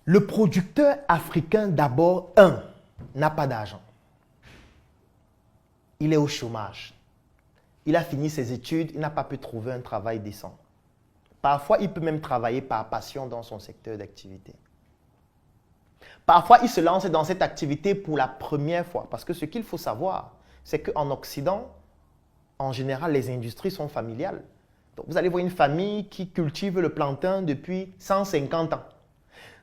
Le producteur africain, d'abord, n'a pas d'argent. Il est au chômage. Il a fini ses études, il n'a pas pu trouver un travail décent. Parfois, il peut même travailler par passion dans son secteur d'activité. Parfois, il se lance dans cette activité pour la première fois. Parce que ce qu'il faut savoir, c'est qu'en Occident, en général, les industries sont familiales. Donc, vous allez voir une famille qui cultive le plantain depuis 150 ans.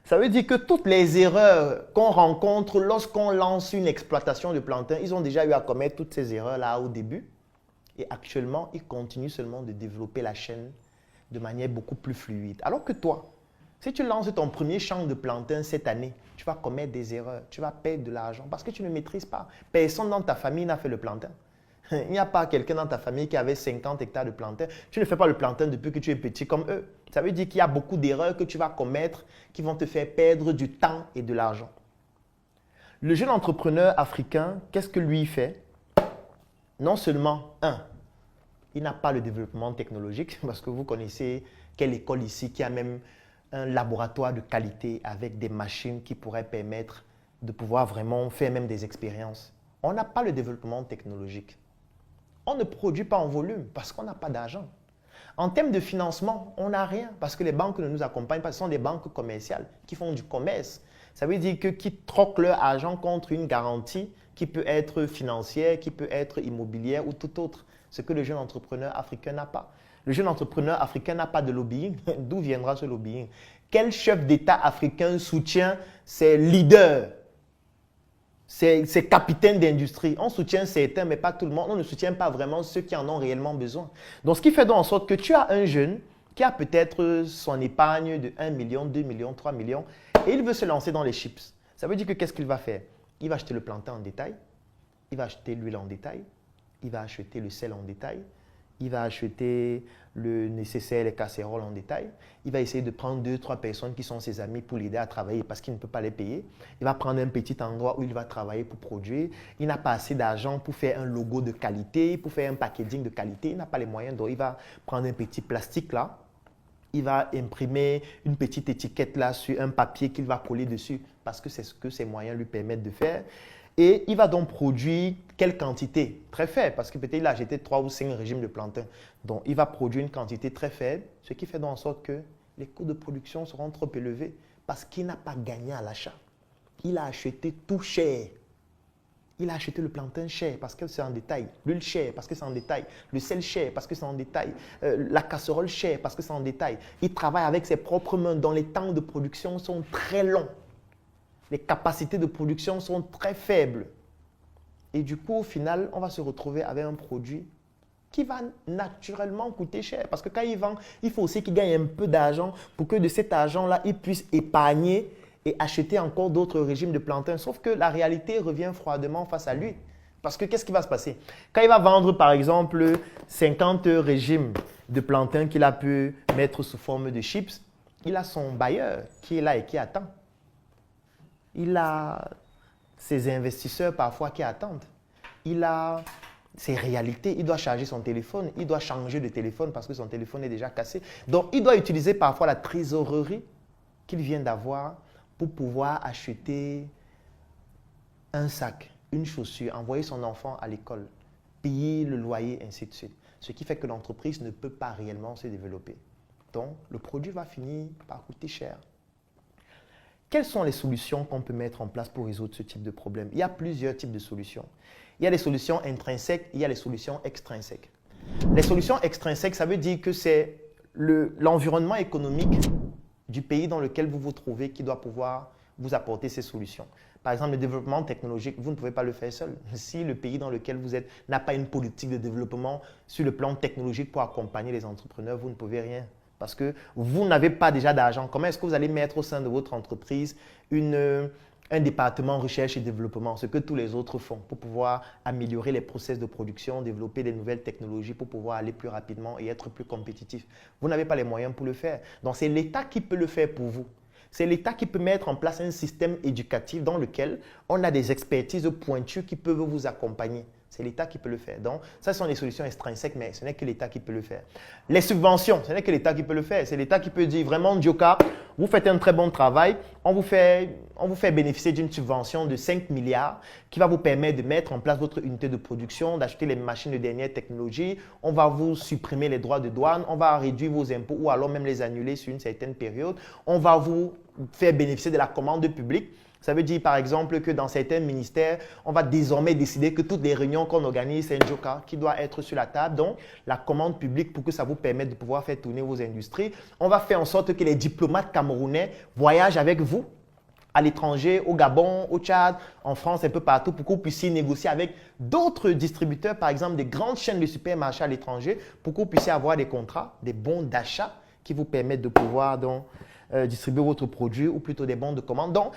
Ça veut dire que toutes les erreurs qu'on rencontre lorsqu'on lance une exploitation de plantain, ils ont déjà eu à commettre toutes ces erreurs-là au début. Et actuellement, ils continuent seulement de développer la chaîne de manière beaucoup plus fluide. Alors que toi, si tu lances ton premier champ de plantain cette année, tu vas commettre des erreurs, tu vas perdre de l'argent parce que tu ne maîtrises pas. Personne dans ta famille n'a fait le plantain. Il n'y a pas quelqu'un dans ta famille qui avait 50 hectares de plantain. Tu ne fais pas le plantain depuis que tu es petit comme eux. Ça veut dire qu'il y a beaucoup d'erreurs que tu vas commettre qui vont te faire perdre du temps et de l'argent. Le jeune entrepreneur africain, qu'est-ce que lui fait? Non seulement, il n'a pas le développement technologique, parce que vous connaissez quelle école ici qui a même un laboratoire de qualité avec des machines qui pourraient permettre de pouvoir vraiment faire même des expériences. On n'a pas le développement technologique. On ne produit pas en volume parce qu'on n'a pas d'argent. En termes de financement, on n'a rien parce que les banques ne nous accompagnent pas. Ce sont des banques commerciales qui font du commerce. Ça veut dire qu'ils troquent leur argent contre une garantie qui peut être financière, qui peut être immobilière ou tout autre. Ce que le jeune entrepreneur africain n'a pas. Le jeune entrepreneur africain n'a pas de lobbying. D'où viendra ce lobbying? Quel chef d'État africain soutient ses leaders, ses capitaines d'industrie? On soutient certains, mais pas tout le monde. On ne soutient pas vraiment ceux qui en ont réellement besoin. Donc, ce qui fait donc en sorte que tu as un jeune qui a peut-être son épargne de 1 million, 2 millions, 3 millions, et il veut se lancer dans les chips. Ça veut dire que qu'est-ce qu'il va faire? Il va acheter le plantain en détail, il va acheter l'huile en détail, il va acheter le sel en détail, il va acheter le nécessaire, les casseroles en détail. Il va essayer de prendre 2-3 personnes qui sont ses amis pour l'aider à travailler parce qu'il ne peut pas les payer. Il va prendre un petit endroit où il va travailler pour produire. Il n'a pas assez d'argent pour faire un logo de qualité, pour faire un packaging de qualité. Il n'a pas les moyens, donc il va prendre un petit plastique là. Il va imprimer une petite étiquette là sur un papier qu'il va coller dessus parce que c'est ce que ses moyens lui permettent de faire. Et il va donc produire quelle quantité? Très faible, parce que peut-être il a acheté 3 ou 5 régimes de plantain. Donc, il va produire une quantité très faible, ce qui fait donc en sorte que les coûts de production seront trop élevés parce qu'il n'a pas gagné à l'achat. Il a acheté tout cher. Il a acheté le plantain cher parce que c'est en détail, l'huile cher parce que c'est en détail, le sel cher parce que c'est en détail, la casserole cher parce que c'est en détail. Il travaille avec ses propres mains dont les temps de production sont très longs. Les capacités de production sont très faibles. Et du coup, au final, on va se retrouver avec un produit qui va naturellement coûter cher. Parce que quand il vend, il faut aussi qu'il gagne un peu d'argent pour que de cet argent-là, il puisse épargner et acheter encore d'autres régimes de plantain. Sauf que la réalité revient froidement face à lui. Parce que qu'est-ce qui va se passer? Quand il va vendre, par exemple, 50 régimes de plantain qu'il a pu mettre sous forme de chips, il a son bailleur qui est là et qui attend. Il a ses investisseurs parfois qui attendent. Il a ses réalités. Il doit charger son téléphone. Il doit changer de téléphone parce que son téléphone est déjà cassé. Donc, il doit utiliser parfois la trésorerie qu'il vient d'avoir pour pouvoir acheter un sac, une chaussure, envoyer son enfant à l'école, payer le loyer, ainsi de suite. Ce qui fait que l'entreprise ne peut pas réellement se développer. Donc, le produit va finir par coûter cher. Quelles sont les solutions qu'on peut mettre en place pour résoudre ce type de problème? Il y a plusieurs types de solutions. Il y a les solutions intrinsèques, il y a les solutions extrinsèques. Les solutions extrinsèques, ça veut dire que c'est l'environnement économique du pays dans lequel vous vous trouvez qui doit pouvoir vous apporter ces solutions. Par exemple, le développement technologique, vous ne pouvez pas le faire seul. Si le pays dans lequel vous êtes n'a pas une politique de développement sur le plan technologique pour accompagner les entrepreneurs, vous ne pouvez rien. Parce que vous n'avez pas déjà d'argent. Comment est-ce que vous allez mettre au sein de votre entreprise un département recherche et développement, ce que tous les autres font, pour pouvoir améliorer les process de production, développer des nouvelles technologies pour pouvoir aller plus rapidement et être plus compétitif? Vous n'avez pas les moyens pour le faire. Donc, c'est l'État qui peut le faire pour vous. C'est l'État qui peut mettre en place un système éducatif dans lequel on a des expertises pointues qui peuvent vous accompagner C'est l'État qui peut le faire. Donc, ça, ce sont des solutions extrinsèques, mais ce n'est que l'État qui peut le faire. Les subventions, ce n'est que l'État qui peut le faire. C'est l'État qui peut dire vraiment, Djoka, vous faites un très bon travail, on vous fait bénéficier d'une subvention de 5 milliards qui va vous permettre de mettre en place votre unité de production, d'acheter les machines de dernière technologie, on va vous supprimer les droits de douane, on va réduire vos impôts ou alors même les annuler sur une certaine période, on va vous faire bénéficier de la commande publique. Ça veut dire par exemple que dans certains ministères, on va désormais décider que toutes les réunions qu'on organise, c'est un Djoka qui doit être sur la table. Donc, la commande publique pour que ça vous permette de pouvoir faire tourner vos industries. On va faire en sorte que les diplomates camerounais voyagent avec vous à l'étranger, au Gabon, au Tchad, en France, un peu partout, pour que vous puissiez négocier avec d'autres distributeurs, par exemple des grandes chaînes de supermarchés à l'étranger, pour que vous puissiez avoir des contrats, des bons d'achat qui vous permettent de pouvoir donc, distribuer votre produit ou plutôt des bons de commande. Donc,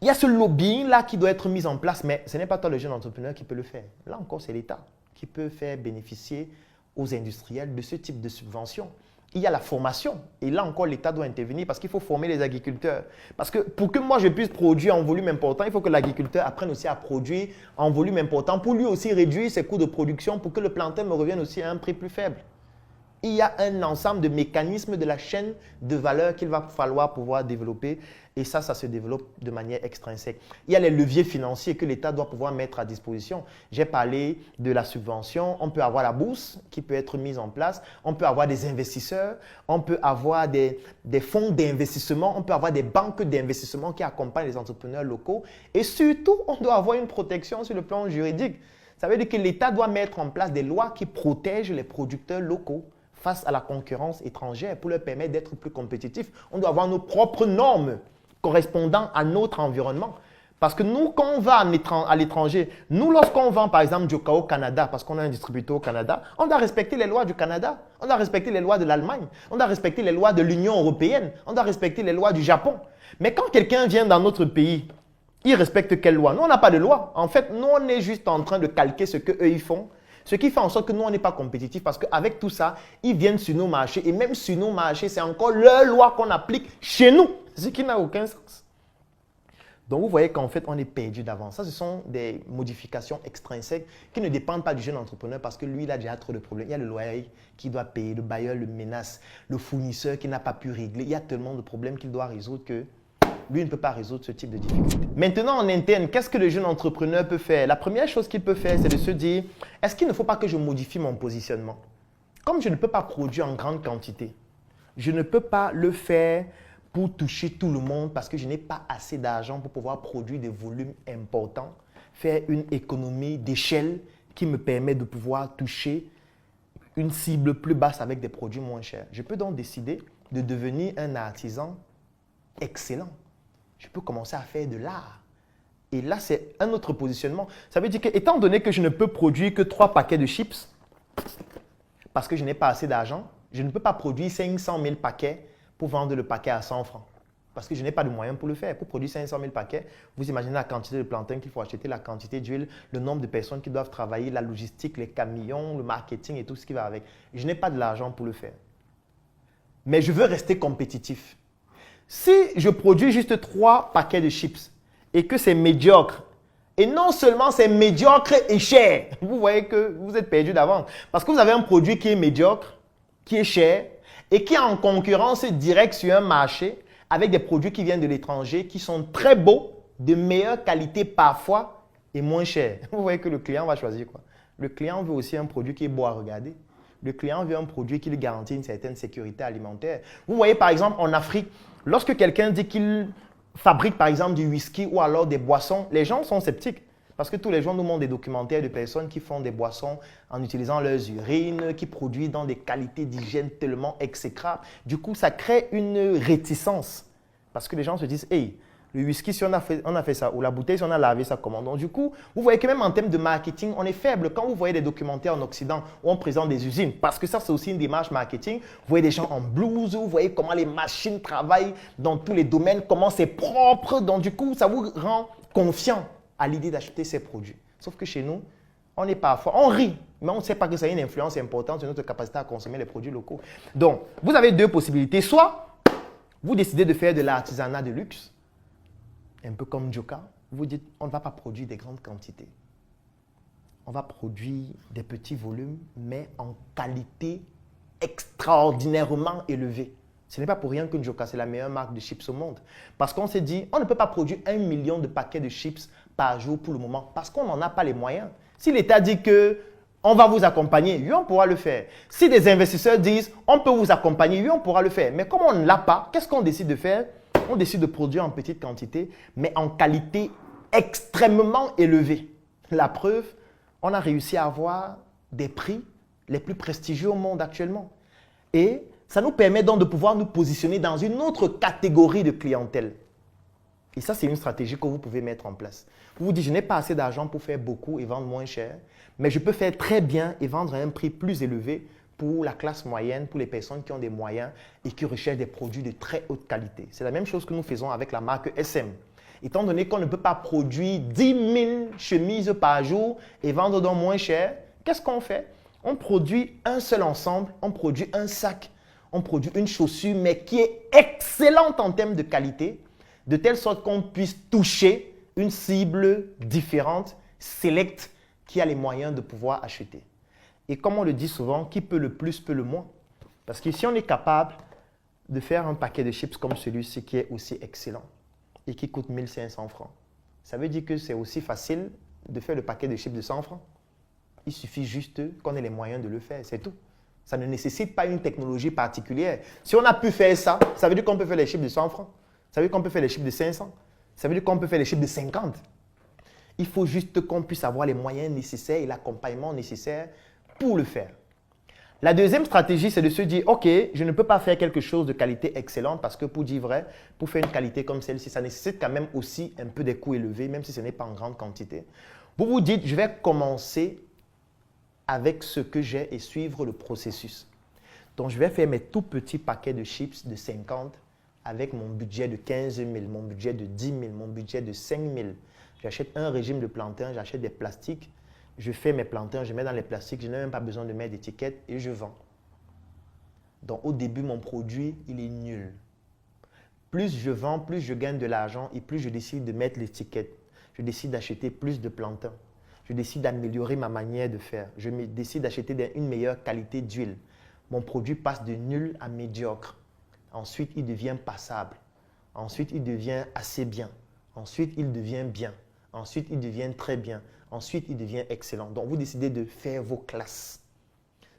il y a ce lobbying-là qui doit être mis en place, mais ce n'est pas toi le jeune entrepreneur qui peut le faire. Là encore, c'est l'État qui peut faire bénéficier aux industriels de ce type de subvention. Il y a la formation. Et là encore, l'État doit intervenir parce qu'il faut former les agriculteurs. Parce que pour que moi, je puisse produire en volume important, il faut que l'agriculteur apprenne aussi à produire en volume important pour lui aussi réduire ses coûts de production pour que le plantain me revienne aussi à un prix plus faible. Il y a un ensemble de mécanismes de la chaîne de valeur qu'il va falloir pouvoir développer et ça se développe de manière extrinsèque. Il y a les leviers financiers que l'État doit pouvoir mettre à disposition. J'ai parlé de la subvention, on peut avoir la bourse qui peut être mise en place, on peut avoir des investisseurs, on peut avoir des fonds d'investissement, on peut avoir des banques d'investissement qui accompagnent les entrepreneurs locaux et surtout, on doit avoir une protection sur le plan juridique. Ça veut dire que l'État doit mettre en place des lois qui protègent les producteurs locaux face à la concurrence étrangère pour leur permettre d'être plus compétitifs. On doit avoir nos propres normes correspondant à notre environnement. Parce que nous, quand on va à l'étranger, nous, lorsqu'on vend par exemple du cacao au Canada, parce qu'on a un distributeur au Canada, on doit respecter les lois du Canada, on doit respecter les lois de l'Allemagne, on doit respecter les lois de l'Union européenne, on doit respecter les lois du Japon. Mais quand quelqu'un vient dans notre pays, il respecte quelle loi? Nous, on n'a pas de loi. En fait, nous, on est juste en train de calquer ce qu'eux, ils font. Ce qui fait en sorte que nous, on n'est pas compétitifs parce qu'avec tout ça, ils viennent sur nos marchés et même sur nos marchés, c'est encore leur loi qu'on applique chez nous, ce qui n'a aucun sens. Donc, vous voyez qu'en fait, on est perdu d'avance. Ça, ce sont des modifications extrinsèques qui ne dépendent pas du jeune entrepreneur parce que lui, il a déjà trop de problèmes. Il y a le loyer qui doit payer, le bailleur le menace, le fournisseur qui n'a pas pu régler. Il y a tellement de problèmes qu'il doit résoudre que lui ne peut pas résoudre ce type de difficulté. Maintenant, en interne, qu'est-ce que le jeune entrepreneur peut faire? La première chose qu'il peut faire, c'est de se dire, est-ce qu'il ne faut pas que je modifie mon positionnement? Comme je ne peux pas produire en grande quantité, je ne peux pas le faire pour toucher tout le monde parce que je n'ai pas assez d'argent pour pouvoir produire des volumes importants, faire une économie d'échelle qui me permet de pouvoir toucher une cible plus basse avec des produits moins chers. Je peux donc décider de devenir un artisan excellent. Je peux commencer à faire de l'art. Et là, c'est un autre positionnement. Ça veut dire que, étant donné que je ne peux produire que 3 paquets de chips, parce que je n'ai pas assez d'argent, je ne peux pas produire 500 000 paquets pour vendre le paquet à 100 francs. Parce que je n'ai pas de moyens pour le faire. Pour produire 500 000 paquets, vous imaginez la quantité de plantain qu'il faut acheter, la quantité d'huile, le nombre de personnes qui doivent travailler, la logistique, les camions, le marketing et tout ce qui va avec. Je n'ai pas de l'argent pour le faire. Mais je veux rester compétitif. Si je produis juste 3 paquets de chips et que c'est médiocre, et non seulement c'est médiocre et cher, vous voyez que vous êtes perdu d'avance. Parce que vous avez un produit qui est médiocre, qui est cher et qui est en concurrence directe sur un marché avec des produits qui viennent de l'étranger, qui sont très beaux, de meilleure qualité parfois et moins chers. Vous voyez que le client va choisir quoi? Le client veut aussi un produit qui est beau à regarder. Le client veut un produit qui lui garantit une certaine sécurité alimentaire. Vous voyez par exemple en Afrique, lorsque quelqu'un dit qu'il fabrique par exemple du whisky ou alors des boissons, les gens sont sceptiques. Parce que tous les jours nous montrent des documentaires de personnes qui font des boissons en utilisant leurs urines, qui produisent dans des qualités d'hygiène tellement exécrables. Du coup, ça crée une réticence. Parce que les gens se disent, hey, le whisky, si on a fait ça, ou la bouteille, si on a lavé ça, comment? Donc, du coup, vous voyez que même en termes de marketing, on est faible. Quand vous voyez des documentaires en Occident où on présente des usines, parce que ça, c'est aussi une démarche marketing, vous voyez des gens en blouse, vous voyez comment les machines travaillent dans tous les domaines, comment c'est propre. Donc, du coup, ça vous rend confiant à l'idée d'acheter ces produits. Sauf que chez nous, on est parfois, on rit, mais on ne sait pas que ça a une influence importante sur notre capacité à consommer les produits locaux. Donc, vous avez 2 possibilités. Soit, vous décidez de faire de l'artisanat de luxe, un peu comme Djoka, vous dites, on ne va pas produire des grandes quantités. on va produire des petits volumes, mais en qualité extraordinairement élevée. Ce n'est pas pour rien que Njoka, c'est la meilleure marque de chips au monde. Parce qu'on s'est dit, on ne peut pas produire 1 million de paquets de chips par jour pour le moment, parce qu'on n'en a pas les moyens. Si l'État dit que on va vous accompagner, oui, on pourra le faire. Si des investisseurs disent, on peut vous accompagner, oui, on pourra le faire. Mais comme on ne l'a pas, qu'est-ce qu'on décide de faire? On décide de produire en petite quantité, mais en qualité extrêmement élevée. La preuve, on a réussi à avoir des prix les plus prestigieux au monde actuellement. Et ça nous permet donc de pouvoir nous positionner dans une autre catégorie de clientèle. Et ça, c'est une stratégie que vous pouvez mettre en place. Vous vous dites, je n'ai pas assez d'argent pour faire beaucoup et vendre moins cher, mais je peux faire très bien et vendre à un prix plus élevé pour la classe moyenne, pour les personnes qui ont des moyens et qui recherchent des produits de très haute qualité. C'est la même chose que nous faisons avec la marque SM. Étant donné qu'on ne peut pas produire 10 000 chemises par jour et vendre donc moins cher, qu'est-ce qu'on fait? On produit un seul ensemble, on produit un sac, on produit une chaussure, mais qui est excellente en termes de qualité, de telle sorte qu'on puisse toucher une cible différente, sélecte, qui a les moyens de pouvoir acheter. Et comme on le dit souvent, qui peut le plus peut le moins. Parce que si on est capable de faire un paquet de chips comme celui-ci qui est aussi excellent et qui coûte 1 500 francs, ça veut dire que c'est aussi facile de faire le paquet de chips de 100 francs. Il suffit juste qu'on ait les moyens de le faire, c'est tout. Ça ne nécessite pas une technologie particulière. Si on a pu faire ça, ça veut dire qu'on peut faire les chips de 100 francs. Ça veut dire qu'on peut faire les chips de 500. Ça veut dire qu'on peut faire les chips de 50. Il faut juste qu'on puisse avoir les moyens nécessaires et l'accompagnement nécessaire pour le faire. La deuxième stratégie, c'est de se dire, OK, je ne peux pas faire quelque chose de qualité excellente parce que pour dire vrai, pour faire une qualité comme celle-ci, ça nécessite quand même aussi un peu des coûts élevés, même si ce n'est pas en grande quantité. Vous vous dites, je vais commencer avec ce que j'ai et suivre le processus. Donc, je vais faire mes tout petits paquets de chips de 50 avec mon budget de 15 000, mon budget de 10 000, mon budget de 5 000. J'achète un régime de plantains, j'achète des plastiques, je fais mes plantains, je mets dans les plastiques, je n'ai même pas besoin de mettre d'étiquette et je vends. Donc, au début, mon produit, il est nul. Plus je vends, plus je gagne de l'argent et plus je décide de mettre l'étiquette. Je décide d'acheter plus de plantains. Je décide d'améliorer ma manière de faire. Je décide d'acheter une meilleure qualité d'huile. Mon produit passe de nul à médiocre. Ensuite, il devient passable. Ensuite, il devient assez bien. Ensuite, il devient bien. Ensuite, il devient très bien. Ensuite, il devient excellent. Donc, vous décidez de faire vos classes.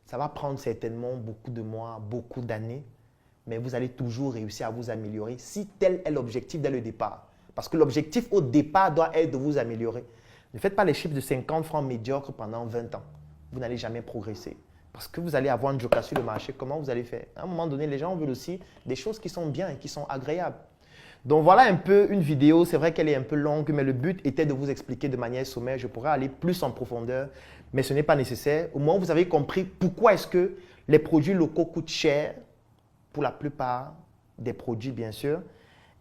Ça va prendre certainement beaucoup de mois, beaucoup d'années, mais vous allez toujours réussir à vous améliorer si tel est l'objectif dès le départ. Parce que l'objectif au départ doit être de vous améliorer. Ne faites pas les chiffres de 50 francs médiocres pendant 20 ans. Vous n'allez jamais progresser. Parce que vous allez avoir un Njoka sur le marché, comment vous allez faire? À un moment donné, les gens veulent aussi des choses qui sont bien et qui sont agréables. Donc voilà un peu une vidéo, c'est vrai qu'elle est un peu longue, mais le but était de vous expliquer de manière sommaire. Je pourrais aller plus en profondeur, mais ce n'est pas nécessaire. Au moins, vous avez compris pourquoi est-ce que les produits locaux coûtent cher, pour la plupart des produits bien sûr,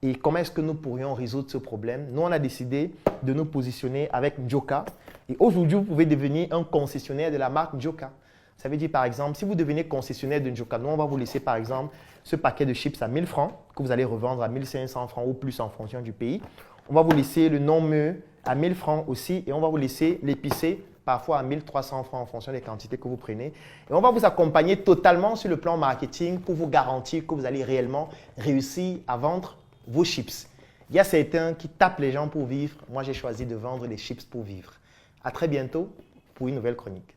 et comment est-ce que nous pourrions résoudre ce problème. Nous, on a décidé de nous positionner avec Njoka, et aujourd'hui, vous pouvez devenir un concessionnaire de la marque Njoka. Ça veut dire par exemple, si vous devenez concessionnaire de Njoka, nous on va vous laisser par exemple ce paquet de chips à 1000 francs que vous allez revendre à 1500 francs ou plus en fonction du pays. On va vous laisser le non-meu à 1000 francs aussi et on va vous laisser l'épicé parfois à 1300 francs en fonction des quantités que vous prenez. Et on va vous accompagner totalement sur le plan marketing pour vous garantir que vous allez réellement réussir à vendre vos chips. Il y a certains qui tapent les gens pour vivre. Moi, j'ai choisi de vendre les chips pour vivre. À très bientôt pour une nouvelle chronique.